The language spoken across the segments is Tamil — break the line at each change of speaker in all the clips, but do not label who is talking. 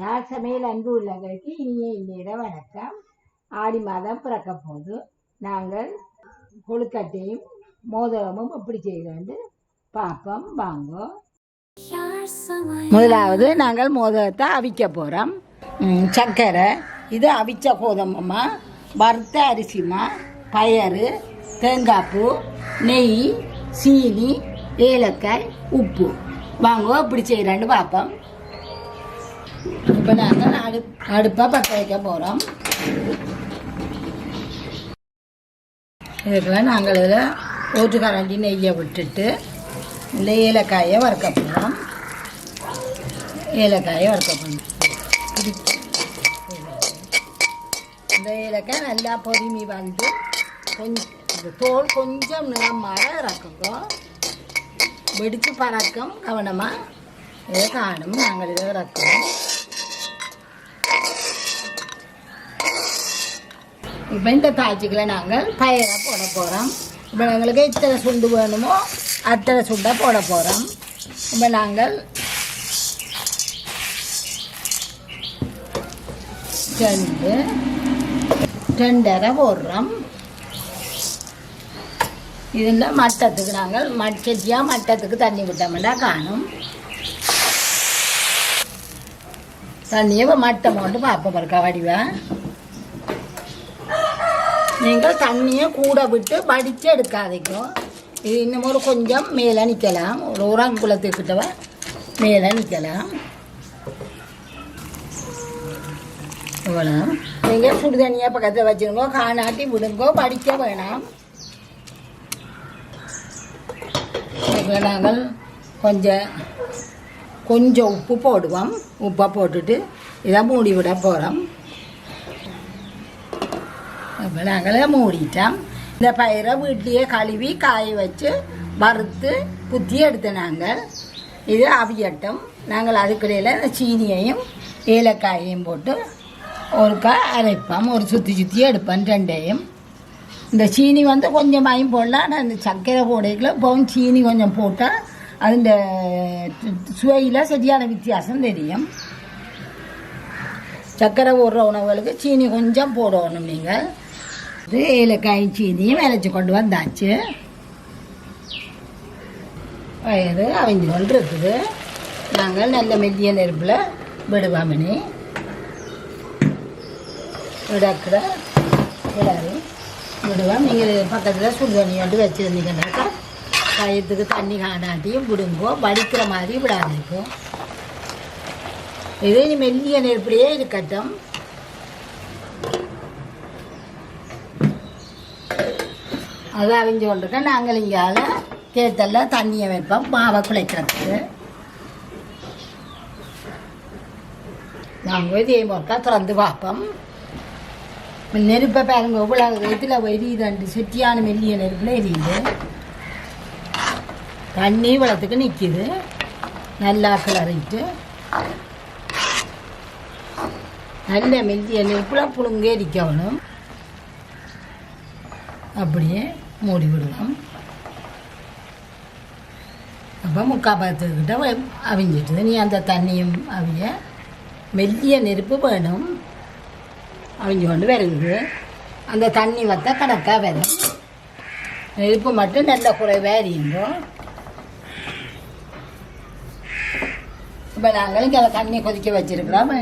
யார் சமையல் அன்பு உள்ளவர்களுக்கு இனிய வணக்கம். ஆடி மாதம் பிறக்க போது நாங்கள் கொழுக்கட்டையும் மோதகமும் எப்படி செய்யறது பார்ப்போம் வாங்கோ. முதலாவது நாங்கள் மோதகத்தை அவிக்க போகிறோம். சர்க்கரை, இது அவிச்ச கோதம்பமா, வறுத்த அரிசிமா, பயறு, தேங்காய்ப்பூ, நெய், சீனி, ஏலக்காய், உப்பு. வாங்கோ இப்படி செய்கிறேன்னு பார்ப்போம். இப்போ நாங்கள் அடுப்பை பற்ற வைக்க போகிறோம். இதுக்கெல்லாம் நாங்கள் இதில் ஓட்டு கரண்டி நெய்யை விட்டுட்டு இந்த ஏலக்காயை வறுக்க போகிறோம். இந்த ஏலக்காய் நல்லா பொறுமி வந்து கொஞ்சம் தோல் கொஞ்சம் நிறம் மாற இறக்குங்க. வெடித்து பறக்கும், கவனமாக இதை காணும். நாங்கள் இதை இறக்குறோம். இப்போ இந்த தாய்ச்சிகளை நாங்கள் பயிரை போட போகிறோம். இப்போ எங்களுக்கு எத்தனை சுண்டு வேணுமோ அத்தனை சுண்டை போட போகிறோம். இப்போ நாங்கள் ரெண்டரை போடுறோம். இதில் மட்டத்துக்கு நாங்கள் செட்டியாக மட்டத்துக்கு தண்ணி விட்டோம்னா காணும். தண்ணியை மட்டம் போட்டு பார்ப்ப பிறக்க வடிவேன். நீங்கள் தண்ணியை கூட விட்டு வடித்து எடுக்காதீக்கும். இது இன்னும் ஒரு கொஞ்சம் மேலே நிற்கலாம். ஒரு உரங்குளத்துக்கிட்டவ மேலே நிற்கலாம். இவ்வளோ நீங்கள் சுடு தண்ணியை பக்கத்தில் வச்சுருங்கோ, காணாட்டி விடுங்கோ, வடிக்க வேணாம். இதில் நாங்கள் கொஞ்சம் உப்பு போடுவோம். உப்பை போட்டுட்டு இதை மூடி விட போகிறோம். அப்போ நாங்கள் மூடிட்டோம். இந்த பயிரை வீட்டிலேயே கழுவி காய வச்சு வறுத்து குத்தி எடுத்து நாங்கள் இது அவியட்டும். நாங்கள் அதுக்கிடையில் இந்த சீனியையும் ஏலக்காயையும் போட்டு ஒருக்கா அரைப்போம். ஒரு சுற்றி எடுப்போம் ரெண்டையும். இந்த சீனி வந்து கொஞ்சமாயும் போடலாம். ஆனால் இந்த சர்க்கரை போடையில் இப்போவும் சீனி கொஞ்சம் போட்டால் அதுண்ட சுவையில் சரியான வித்தியாசம் தெரியும். சர்க்கரை போடுற உணவுகளுக்கு சீனி கொஞ்சம் போடணும். நீங்கள் இது ஏலக்காய் சீனியும் விளைச்சி கொண்டு வந்தாச்சு. பயிறு அவிஞ்சு கொண்டு இருக்குது. நாங்கள் நல்ல மெல்லிய நெருப்பில் விடுவாமனே விடாக்கிற விடுவோம். நீங்கள் பக்கத்தில் சுடு தண்ணி வந்து வச்சுருந்தீங்கன்னாக்கா பயத்துக்கு தண்ணி காணாட்டியும் விடுங்கோ. வடிக்கிற மாதிரி விடாதிருக்கும். இது மெல்லிய நெருப்பிலேயே இருக்கட்டும். அதை அவிஞ்சு கொண்டிருக்க நாங்கள் இங்கால கேத்தல்ல தண்ணியை வைப்போம் மாவை குழைக்கிறதுக்கு. நாங்கள் இதே முறைக்கா திறந்து பார்ப்போம். நெருப்பை பாருங்க இவ்வளோ இதில் எரியுது. செட்டியான மெல்லிய நெருப்பில் எரியுது. தண்ணி வளத்துக்கு நிற்கிது. நல்லா கிளறிட்டு நல்ல மெல்லிய நெருப்பில் புழுங்க எரிக்கணும். அப்படியே மூடி விடுவோம். அப்போ முக்கால் பத்துக்கிட்ட அவிஞ்சிட்டு நீ அந்த தண்ணியும் அவிய மெல்லிய நெருப்பு வேணும். அவிஞ்சு கொண்டு வருது. அந்த தண்ணி வத்த கணக்காக வரும். நெருப்பு மட்டும் நல்ல குறைவாக எரியுங்கோ. இப்போ நாங்கள் இங்கே தண்ணி கொதிக்க வச்சுருக்கிறோம்.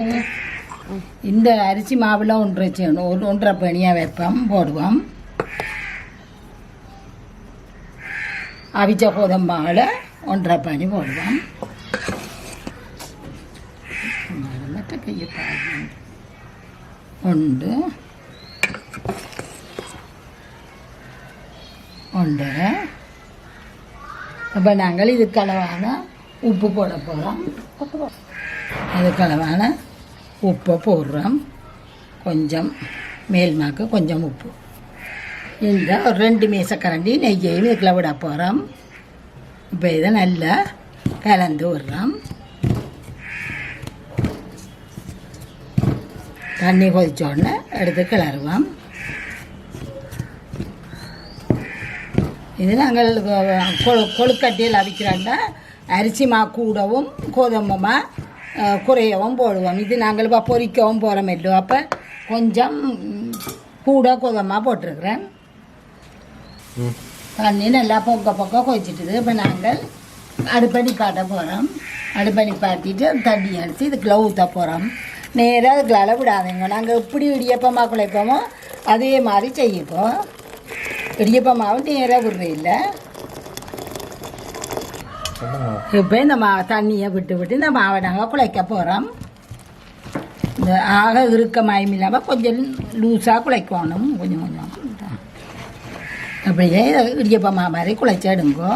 இந்த அரிசி மாவில் ஒன்றரை பனியாக வைப்போம் போடுவோம். அவிச்ச கோதம்பாவில் ஒன்றரை பனி போடுவோம். மட்டும் கையை ஒன்றரை. அப்போ நாங்கள் இதுக்கு அளவான உப்பு போட போகிறோம். அதுக்கு அளவான உப்பை போடுறோம். கொஞ்சம் மேல்மாக்கு கொஞ்சம் உப்பு. இந்த ஒரு 2 மேசக்கரண்டி நெய்யையும் இதுக்குள்ள விட போகிறோம். இப்போ இதை நல்லா கலந்து விடுறோம். தண்ணி கொதிச்சோடனே எடுத்து கிளறுவோம். இது நாங்கள் கொழுக்கட்டையில் அவிக்கிறாண்டா அரிசி மா கூடவும் கோதம்பமாக குறையவும் போடுவோம். இது நாங்கள் இப்போ பொரிக்கவும் போகிறோம் இல்லோ, அப்போ கொஞ்சம் கூட கொதமாக போட்டிருக்கிறேன். தண்ணி நல்லா பொக்க கொதிச்சிட்டுது. இப்போ நாங்கள் அடுப்பணி பாட்ட போகிறோம். அடுப்பணி பாட்டிட்டு தண்ணி அடித்து இதுக்குள்ள ஊற்ற போகிறோம். நேராக அதுக்குள்ள விடாதீங்க. நாங்கள் எப்படி இடியப்பமாக குழைப்போமோ அதே மாதிரி செய்யப்போம். இடியப்பமாவும் நேராக விடுறதில்லை. இப்போ இந்த தண்ணியை விட்டு இந்த மாவை நாங்கள் குழைக்க போகிறோம். இந்த ஆக இருக்க மயம் இல்லாமல் கொஞ்சம் லூஸாக குழைக்கணும். கொஞ்சம் அப்படியே இடியப்பமா மாதிரி குழைச்சி எடுங்கோ.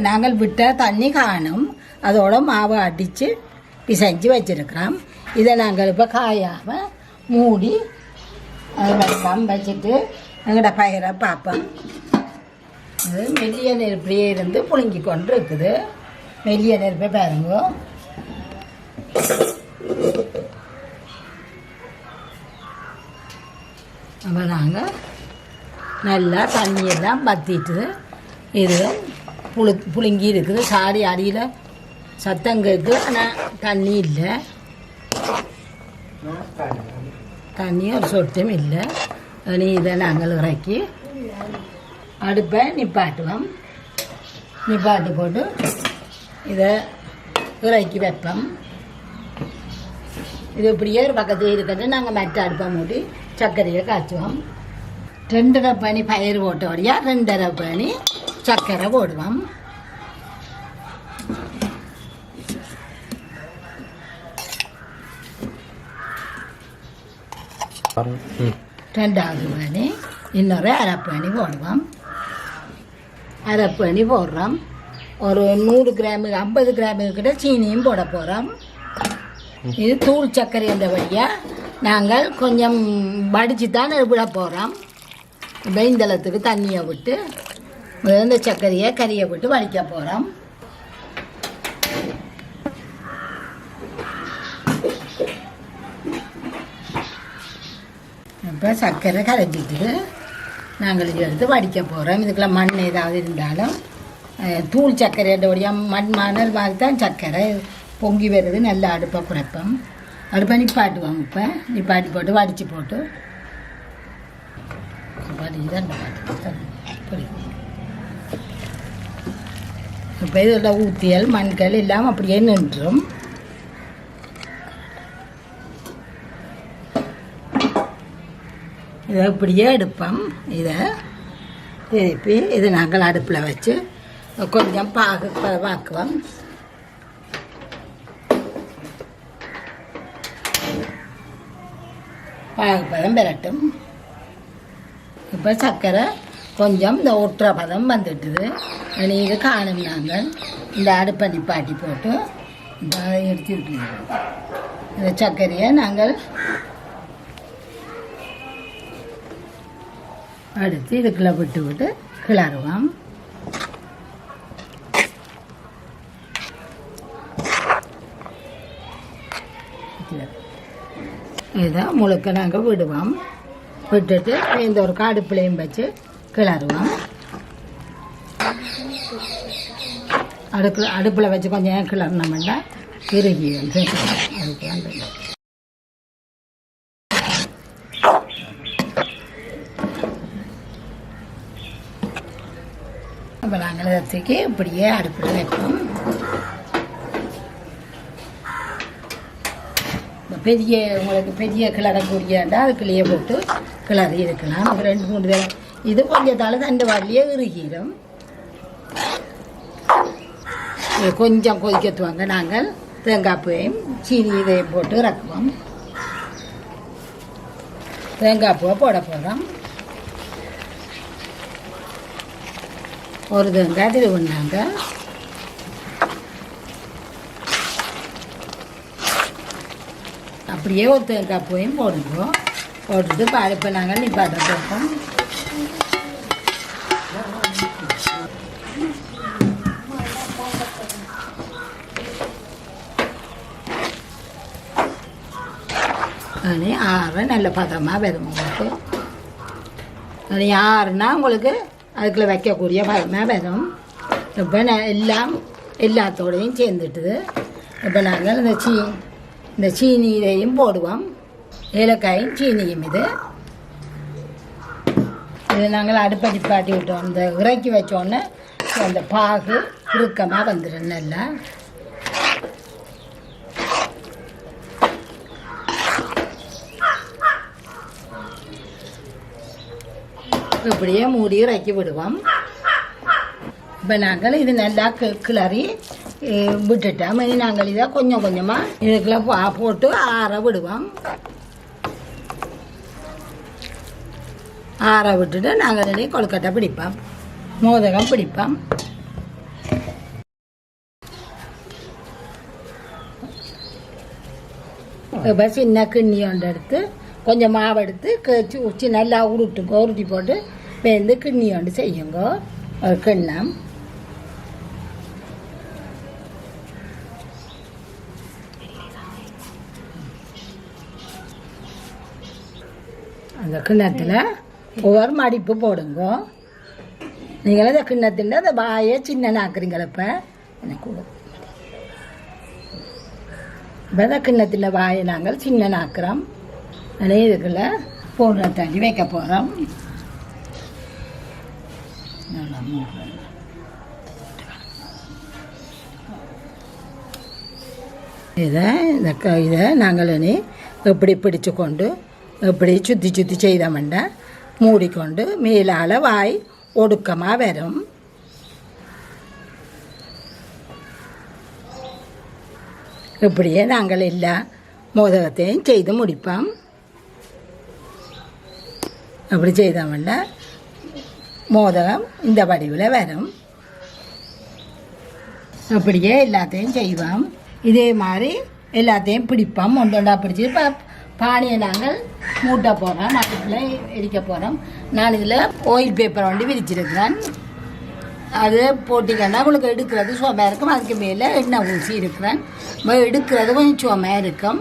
நாங்கள் விட்ட தண்ணி காணும். அதோட மாவை அடித்து பிசைஞ்சு வச்சுருக்கிறோம். இதை நாங்கள் இப்போ காயாமல் மூடி வச்சுட்டு எங்கள்ட பயிரை பார்ப்போம். அது மெல்லிய நெருப்பிலே இருந்து புழுங்கி கொண்டு இருக்குது. மெல்லிய நெருப்பை பாருங்க. அப்போ நாங்கள் நல்லா தண்ணியெல்லாம் பற்றிட்டு இது புழுங்கி இருக்குது. சாடி அடியில் சத்தம் கேட்குது. ஆனால் தண்ணி இல்லை, தண்ணி ஒரு சொட்டும் இல்லை. இதை நாங்கள் இறக்கி அடுப்பை நிப்பாட்டுவோம். நிப்பாட்டு போட்டு இதை இறக்கி வைப்போம். இது இப்படியே ஒரு பக்கத்தில் இருக்கிறது. நாங்கள் மற்ற அடுப்பை மூடி சர்க்கரையை காய்ச்சுவோம். 2.5 பனி பயிர் போட்டபடியாக 2.5 பனி சர்க்கரை போடுவோம். ரெண்டாவது பனி இன்னொரு அரைப்பணி போடுவோம். அரைப்பணி போடுறோம். ஒரு 100 கிராமு 50 கிராமுக்கிட்ட சீனியும் போட போகிறோம். இது தூள் சர்க்கரை என்ற வழியாக நாங்கள் கொஞ்சம் வடித்து தான் விட போகிறோம். வெந்தளத்துக்கு தண்ணியை விட்டு இந்த சர்க்கரையை கறியை விட்டு வடிக்க போகிறோம். இப்போ சர்க்கரை கரைஞ்சிட்டு நாங்கள் இது எடுத்து வடிக்க போகிறோம். இதுக்குள்ள மண் ஏதாவது இருந்தாலும் தூள் சர்க்கரையோடைய மணல் மாதிரி தான் சர்க்கரை பொங்கி வருது. நல்லா அடுப்பை குறைப்போம். அடுப்பை நிப்பாட்டுவோம். இப்போ நிப்பாட்டி போட்டு வடித்து போட்டு இப்போ இதோட ஊத்தியல் மண்கள் எல்லாம் அப்படியே நின்றும். இதை இப்படியே எடுப்போம். இதை திருப்பி இதை நாங்கள் அடுப்பில் வச்சு கொஞ்சம் பாக்குவோம். பாகுப்பதம் பெறட்டும். இப்போ சர்க்கரை கொஞ்சம் இந்த ஒற்றை பதம் வந்துட்டுது. இது காணும். நாங்கள் இந்த அடுப்பை நிப்பாட்டி போட்டு எடுத்து இந்த சர்க்கரையை நாங்கள் அடுத்து இதுக்குள்ளே விட்டு கிளறுவோம். இதை முழுக்க நாங்கள் விடுவோம். விட்டுட்டு இந்த ஒரு அடுப்புலையும் வச்சு கிளறுவோம். அடுப்பில் வச்சு கொஞ்சம் நேரம் கிளறினோம்னா இறுகி வந்து அதுக்கு வந்து இப்போ நாங்கள் இடத்துக்கு இப்படியே அடுப்பில் வைப்போம். பெரிய உங்களுக்கு பெரிய கிளறக்கூடியண்டா அதுக்குள்ளேயே போட்டு கிளறி இருக்கலாம். 2-3 தடவை இது கொஞ்சம் தலை தண்டு வாரிலேயே இறுகிடும். கொஞ்சம் கொதிக்கத்துவாங்க. நாங்கள் தேங்காய் பூவையும் சீனி இதையும் போட்டு இறக்குவோம். தேங்காய் பூவை போட போகிறோம். ஒரு தேங்காய் இது பண்ணாங்க. அப்படியே ஒரு தேங்காய் பூவையும் போடுவோம். போட்டுட்டு இப்போ நாங்கள் நிப்பாட்ட போட்டோம். அது ஆற நல்ல பதமாக வரும் உங்களுக்கு. அது ஆறுனா உங்களுக்கு அதுக்குள்ள வைக்கக்கூடிய பதமாக வரும். இப்போ எல்லாம் எல்லாத்தோடையும் சேர்ந்துட்டுது. இப்போ நாங்கள் இந்த சீனியையும் போடுவோம். ஏலக்காயும் சீனியும் இது நாங்கள் அடுப்படி பாட்டி விட்டோம். இந்த இறக்கி வச்சோன்னே அந்த பாகு இறுக்கமாக வந்துடும் நல்லா. இப்படியே மூடி இறக்கி விடுவோம். இப்போ நாங்கள் இது நல்லா கிளறி விட்டுட்டோம். இனி நாங்கள் இதை கொஞ்சம் கொஞ்சமாக இதுக்குள்ள போட்டு ஆற விடுவோம். ஆற விட்டுட்டு நாங்கள் இனி கொழுக்கட்டை பிடிப்போம், மோதகம் பிடிப்போம். இப்போ சின்ன கிண்ணி ஒன்று எடுத்து கொஞ்சம் மாவு எடுத்து உச்சி நல்லா உருட்டி போட்டு பேருந்து கிண்ணி ஒன்று செய்யுங்க. ஒரு கிண்ணம் அந்த கிண்ணத்தில் ஒவ்வொரு மடிப்பு போடுங்க. நீங்களும் இந்த கிண்ணத்தில் அந்த வாயை சின்ன நாக்குறீங்களப்ப எனக்கு இப்போ இந்த கிண்ணத்தில் வாயை நாங்கள் சின்ன நாக்குறோம். அதே இதுக்குள்ள பவுடரை தள்ளி வைக்க போகிறோம். இதை நாங்கள் இனி எப்படி பிடிச்சு கொண்டு எப்படி சுற்றி சுற்றி செய்தோம்னா மூடிக்கொண்டு மேலால் வாய் ஒடுக்கமாக வரும். இப்படியே நாங்கள் எல்லா மோதகத்தையும் செய்து முடிப்போம். அப்படி செய்தோம்னா மோதகம் இந்த வடிவில் வரும். அப்படியே எல்லாத்தையும் செய்வோம். இதே மாதிரி எல்லாத்தையும் பிடிப்போம். ஒன்றொண்டா பிடிச்சி இப்போ பானியை நாங்கள் மூட்டை போகிறோம், அடுப்பில் எரிக்க போகிறோம். நான் இதில் ஆயில் பேப்பரை வந்து விரிச்சிருக்கிறேன். அது போட்டிங்கன்னா உங்களுக்கு எடுக்கிறது சுவமாக இருக்கும். அதுக்கு மேலே எண்ணெய் ஊசி இருக்கிறேன். எடுக்கிறது கொஞ்சம் சுவமாக இருக்கும்.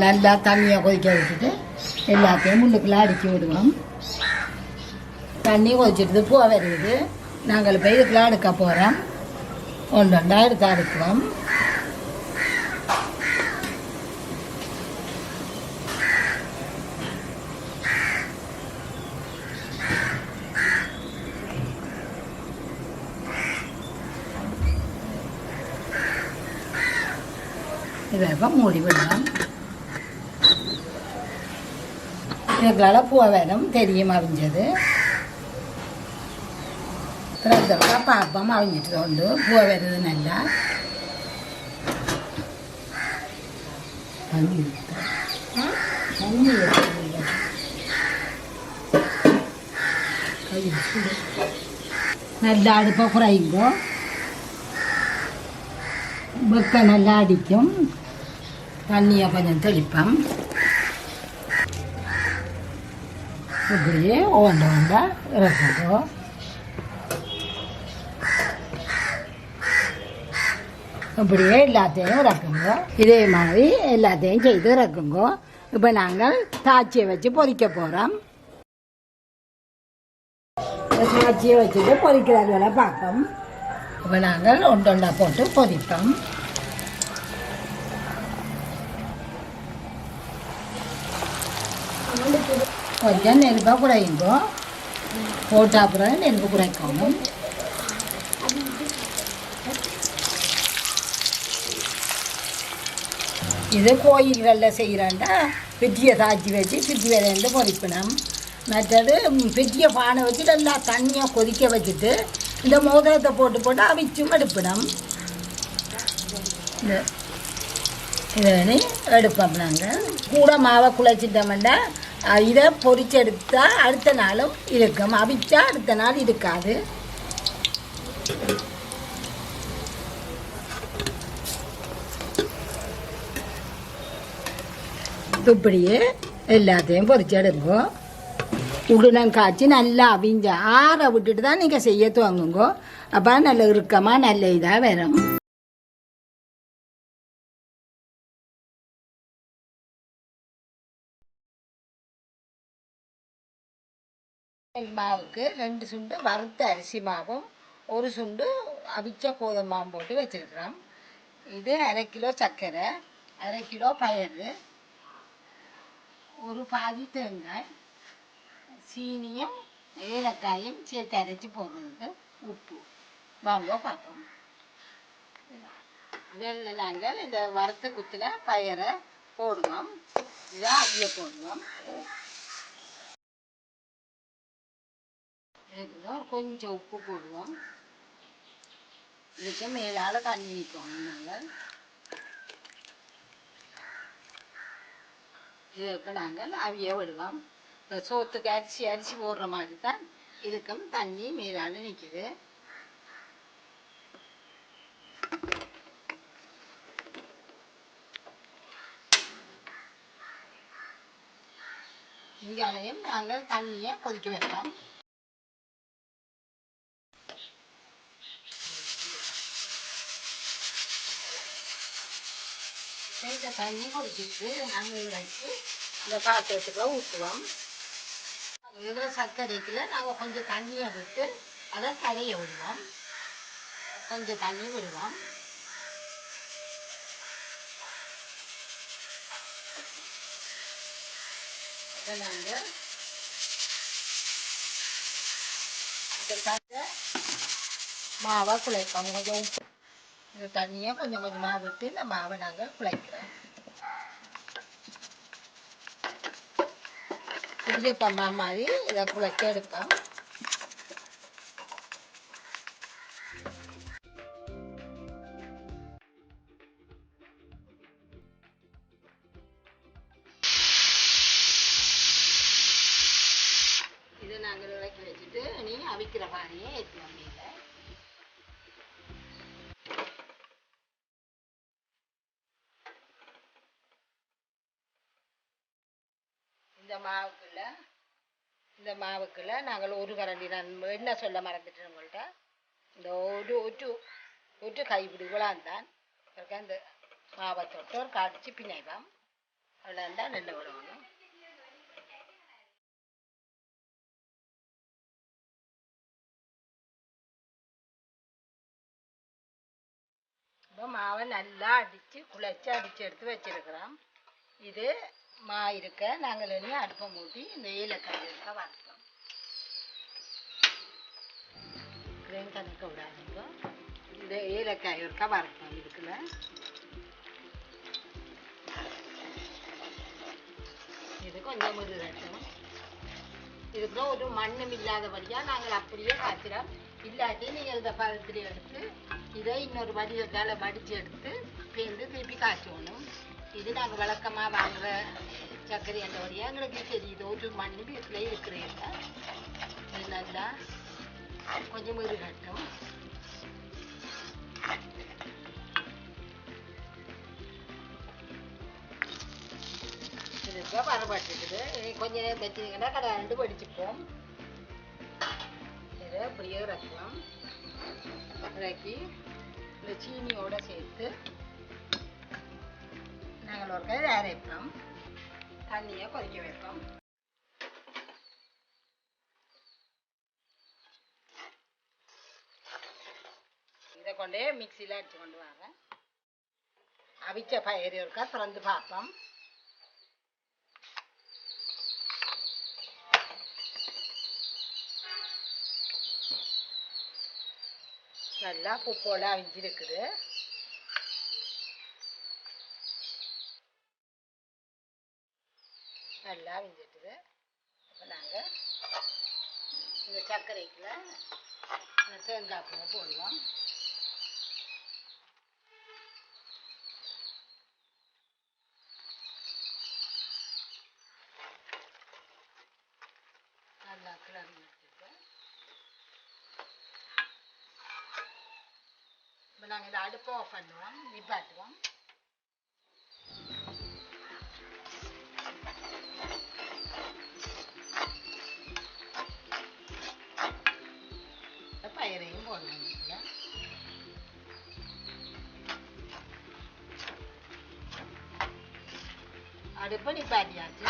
நல்லா தண்ணியை கொதிக்க விட்டுட்டு எல்லாத்தையும் முன்னுக்குள்ளே அடுக்கி விடுவோம். தண்ணி கொதிச்சிட்டு பூ வருது. நாங்கள் இப்போ இதுக்குள்ளே அடுக்க போகிறோம். ஒன்றொண்டா எடுத்து அடுக்குவோம். இதை இப்போ மூடி விடலாம். இதுக்களால் பூவை வேணும் தெரியும் அவிஞ்சது. திறந்தவங்க பார்ப்போம் அவிஞ்சிட்டு உண்டு. பூவை வருது நல்லா. நல்லா அடுப்பை குறைங்கோ. வெக்க நல்லா அடிக்கும். தண்ணியை கொஞ்சம் தெளிப்போம். இப்படியே ஓண்டா இறக்குங்கோ. இப்படியே எல்லாத்தையும் இறக்குங்க. இதே மாதிரி எல்லாத்தையும் செய்து இறக்குங்கோ. இப்போ நாங்கள் தாச்சியை வச்சு பொரிக்க போகிறோம். தாச்சியை வச்சுட்டு பொரிக்கிறது வேலை பார்ப்போம். இப்போ நாங்கள் ஒன்றொண்டா போட்டு பொரிப்போம். கொஞ்சம் நெருப்பாக குறையுங்கோ. போட்டா அப்புறம் நெருப்பு குறைக்கணும். இது கோயில்களில் செய்கிறாண்டா பெட்டியை தாச்சி வச்சு பிட்டி விரைந்து பொரிப்பினோம். மற்றது பெட்டியை பானை வச்சு நல்லா தண்ணியை கொதிக்க வச்சுட்டு இந்த மோதிரத்தை போட்டு அவிச்சும் எடுப்பினோம். இதை எடுப்போம். நாங்கள் கூட மாவை குழைச்சிட்டோம்னா இதை பொரிச்செடுத்தா அடுத்த நாளும் இருக்கும். அவிச்சா அடுத்த நாள் இருக்காது. இப்படியே எல்லாத்தையும் பொரிச்சு எடுங்கோ. உடனம் காய்ச்சி நல்லா அவிஞ்ச ஆற விட்டுட்டு தான் நீங்கள் செய்ய துவங்குங்கோ. அப்போ நல்ல இறுக்கமாக நல்ல இதாக வரும். மாவுக்கு 2 சுண்டு வறுத்த அரிசி மாவும் 1 சுண்டு அவிச்ச கோதுமை மாவும் போட்டு வச்சுருக்கிறோம். இது 1/2 கிலோ சர்க்கரை, 1/2 கிலோ பயறு, ஒரு பாதி தேங்காய், சீனியும் ஏலக்காயும் சேர்த்து அரைச்சி போடுறதுக்கு உப்பு. வாங்க பார்ப்போம். இதில் நாங்கள் இந்த வறுத்த குத்தில் பயரை போடுவோம். இதை அவிய போடுவோம். இதுதான் கொஞ்சம் உப்பு போடுவோம். இதுக்கு மேலால் தண்ணி ஊற்றுவோம். நாங்கள் இதுக்கு நாங்கள் அவிய விடுவோம். இந்த சோத்துக்கு அரிசி போடுற மாதிரி தான் இதுக்கும் தண்ணி மேலால் நிற்குது. இங்கேயும் நாங்கள் தண்ணியை கொதிக்க வைப்போம். இந்த தண்ணி கொதிச்சிட்டு நாங்கள் வச்சு இந்த பாத்திரத்துக்குள்ள ஊற்றுவோம். இதில் சர்க்கரைக்குள்ள நாங்கள் கொஞ்சம் தண்ணியை விட்டு அதை கரைய விடுவோம். கொஞ்சம் தண்ணி விடுவோம். இதை நாங்கள் மாவை குழைப்போம். கொஞ்சம் உப்பு இந்த தண்ணியை கொஞ்சம் கொஞ்சமாக விட்டு இந்த மாவை நாங்கள் குழைக்கிறோம். இடியப்பம்மா மாதிரி இதை குழைக்க எடுப்போம். இதை நாங்கள் இறக்கி வச்சுட்டு நீ அவிக்கிற பானையை ஏற்றுவோம். இந்த மாவுக்குள்ள நாங்கள் ஒரு கரண்டி, நான் என்ன சொல்ல மறந்துட்டேன் உங்கள்கிட்ட, இந்த ஒரு கைப்பிடி விழாந்தான் அந்த மாவை தொட்டு ஒரு கடிச்சு பிணைவோம். அவ்வளோந்தான் நெல்லை விடணும். இப்போ மாவை நல்லா குழைச்சி அடித்து எடுத்து வச்சிருக்கிறோம். இது மா இருக்க நாங்கள் இனி அடுப்பை மூட்டி இந்த ஏலக்காய் இருக்க வறுப்போம். கணக்க விடாதீங்க. இந்த ஏலக்காய் இருக்க வறுப்போம். இதுக்குள்ள இது கொஞ்சம் முருகட்டும். இதுக்குள்ள ஒரு மண்ணும் இல்லாதபடியாக நாங்கள் அப்படியே காய்ச்சிடும். இல்லாட்டி நீங்கள் இந்த பழத்தில் எடுத்து இதை இன்னொரு வடிவத்தால் வடித்து எடுத்து பேர்ந்து திருப்பி காய்ச்சணும். இது நாங்கள் வழக்கமாக வாங்குகிற சர்க்கரை எண்ணெய் எங்களுக்கு தெரியுது. ஒரு மண்ணு வீட்டில் இருக்கிறீங்க. இது நல்லா கொஞ்சம் முருகட்டும். இதுக்கு வரப்பட்டுக்குது. கொஞ்சம் நேரம் வச்சிங்கன்னா கடை 2 படிச்சுப்போம். இதை அப்படியே இறக்கலாம். இறக்கி இந்த சீனியோடு சேர்த்து நாங்கள் ஒரு கை அரைப்போம். தண்ணியை கொதிக்க வைப்போம். இதை கொண்டே மிக்சியில் அடித்து கொண்டு வரேன். அவிச்ச பயிர் இருக்கா திறந்து பார்ப்போம். நல்லா பூப்போல அவிஞ்சிருக்குது. நல்லா அவிஞ்சிட்டுது. இப்போ நாங்கள் இந்த சர்க்கரைக்குள்ள தேங்காய் பூவை போடுவோம். நல்லா கிளறி வச்சுட்டு இப்போ நாங்கள் இந்த அடுப்பை ஆஃப் பண்ணுவோம். நிப்பாட்டுவோம். பயிரையும் போடுவோம். அடுப்பை நிப்பாட்டியாச்சு.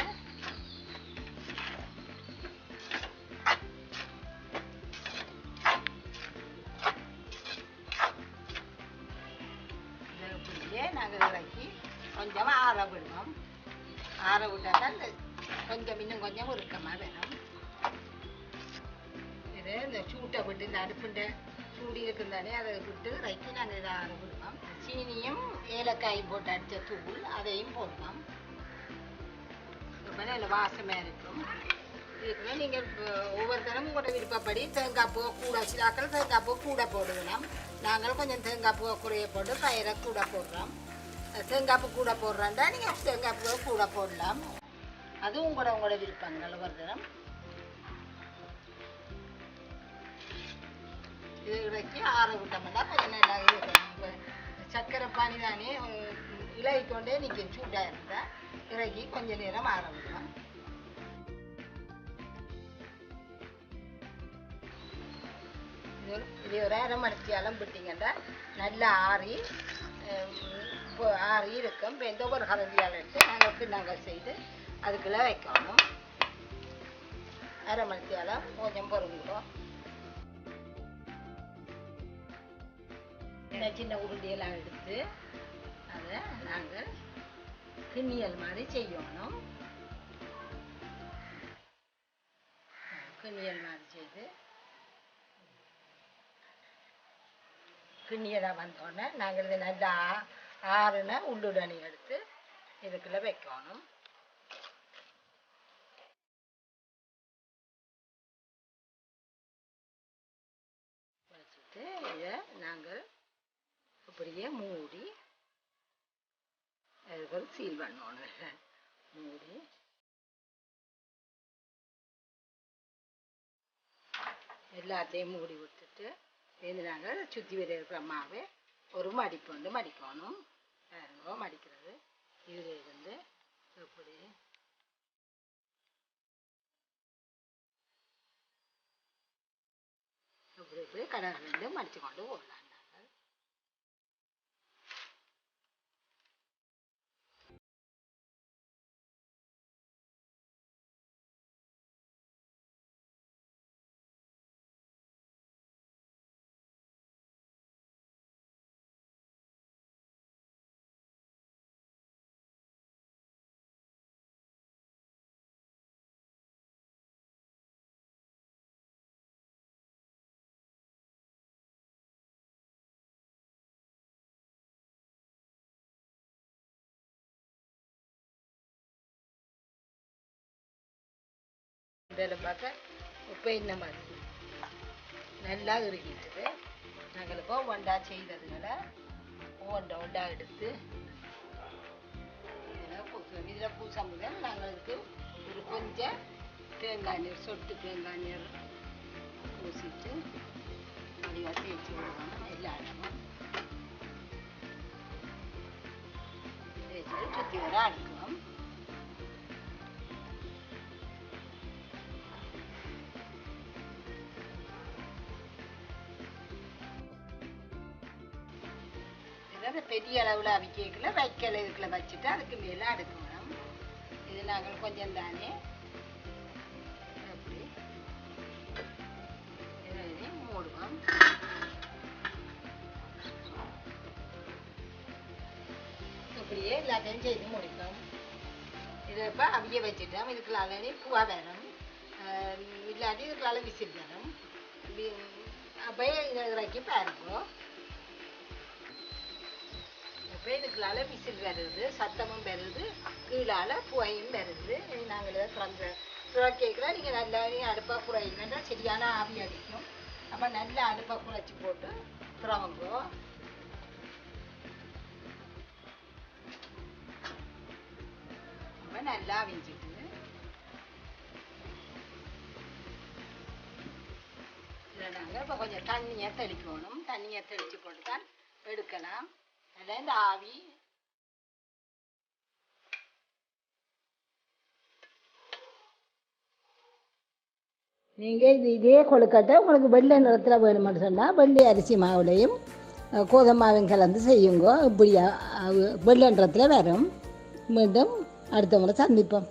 கொஞ்சம் இன்னும் கொஞ்சம் உருக்கமாக வேணும். இது இந்த சூட்டை விட்டு இந்த அடுப்புண்ட சூடி இருக்குந்தானே அதை விட்டு இறக்கி நாங்கள் இதை ஆற விடுவோம். சீனியும் ஏலக்காயும் போட்டு அடித்த தூள் அதையும் போடுவோம். இப்போ நல்ல வாசமாக இருக்கும். இதுக்குள்ள நீங்கள் ஒவ்வொருத்தரும் உங்களோட விருப்பப்படி தேங்காய் பூவை கூட சிலாக்கள் தேங்காய் பூ கூட போடுவோம். நாங்கள் கொஞ்சம் தேங்காய் பூவை குறைய போட்டு பயிரை கூட போடுறோம். தேங்காய் பூ கூட போடுறாண்டா நீங்கள் தேங்காய் பூவை கூட போடலாம். அதுவும் உங்களோட விருப்பங்கள் ஒவ்வொருத்தரும். இது இறக்கி ஆற விட்டோம்னா கொஞ்சம் நல்லா இருக்கும். சர்க்கரை பானி தானே இலகிக்கொண்டே நிற்கும். சூடாக இருந்தால் இறக்கி கொஞ்சம் நேரம் ஆற விடலாம். இது ஒரு அரை மணித்தியாலம் விட்டிங்கன்னா நல்லா ஆறி இருக்கும். இப்போ எந்த ஒரு கலந்தியால் எடுத்து நாங்கள் பின்னாங்கள் செய்து அதுக்குள்ளே வைக்கணும். அரை மணித்தியாலம் கொஞ்சம் பொருங்குறோம். சின்ன உருண்டியெல்லாம் எடுத்து அதை நாங்கள் கிண்ணியல் மாதிரி செய்யணும். கிண்ணியல் மாதிரி செய்து கிண்ணியலாக வந்தோடனே நாங்கள் இது நல்லா ஆறுன உள்ளுடனி எடுத்து இதுக்குள்ளே வைக்கணும். வச்சுட்டு இதை நாங்கள் அப்படியே மூடி அதுக்கு ஒரு சீல் பண்ணணும். மூடி எல்லாத்தையும் மூடி விட்டுட்டு இது நாங்கள் சுற்றி வர இருக்கிற மாவை ஒரு மடிப்பு வந்து மடிக்கணும். வேறுங்கோ மடிக்கிறது இதில் இருந்து எப்படி இப்படி கடல் ரெண்டு மடித்து கொண்டு போடலாம். இதில் பார்க்க உப்பு என்ன மாதிரி நல்லா இறுகிட்டது. நாங்கள் இப்போ ஒண்டா செய்ததுங்களை ஒண்டா எடுத்து இதில் பூச முதல் நாங்கள் இதுக்கு ஒரு கொஞ்சம் தேங்காய் நீர் சொட்டு தேங்காய் நீர் பூசிட்டு அதிகமாக தேய்ச்சி விடுவோம். எல்லா இடமும் தேய்ச்சிட்டு சுற்றி வர அடுக்குவோம். பெரிய அளவில் அவிக்கல வைக்கல இதுக்குள்ள வச்சுட்டு அதுக்கு மேலே அடுக்கணும். இது நாங்கள் கொஞ்சம் தானே அப்படி மூடுவோம். இப்படியே எல்லாத்தையும் செய்து முடிப்போம். இதை இப்போ அவிய வச்சுட்டோம். இதுக்குள்ளாலே பூவா வேணும், இல்லாட்டி இதுக்குள்ளால விசில் வேணும். அப்போ இதை இறக்கி பாருங்க. இப்போ இதுக்குள்ளால விசில் வருது, சத்தமும் வருது, கீழால் புகையும் வருது. நாங்கள் கேட்குறோம். நீங்கள் நல்லா அடுப்பாக குறைங்கன்னா சரியான ஆவி அடிக்கும். அப்போ நல்லா அடுப்பாக குறைச்சி போட்டு திறவுங்கோ. அப்போ நல்லா அவிஞ்சிட்டு இதில் நாங்கள் இப்போ கொஞ்சம் தண்ணியை தெளிக்கணும். தண்ணியை தெளித்து போட்டு தான் எடுக்கலாம். இந்த ஆவி நீங்கள் இதே கொழுக்கட்டை உங்களுக்கு வெள்ளை நிறத்தில் வேணுமென்னு சொன்னால் வெள்ளை அரிசி மாவுலையும் கோதுமை மாவும் கலந்து செய்யுங்க. இப்படியா வெள்ளை நிறத்தில் வரும். மீண்டும் அடுத்த முறை சந்திப்போம்.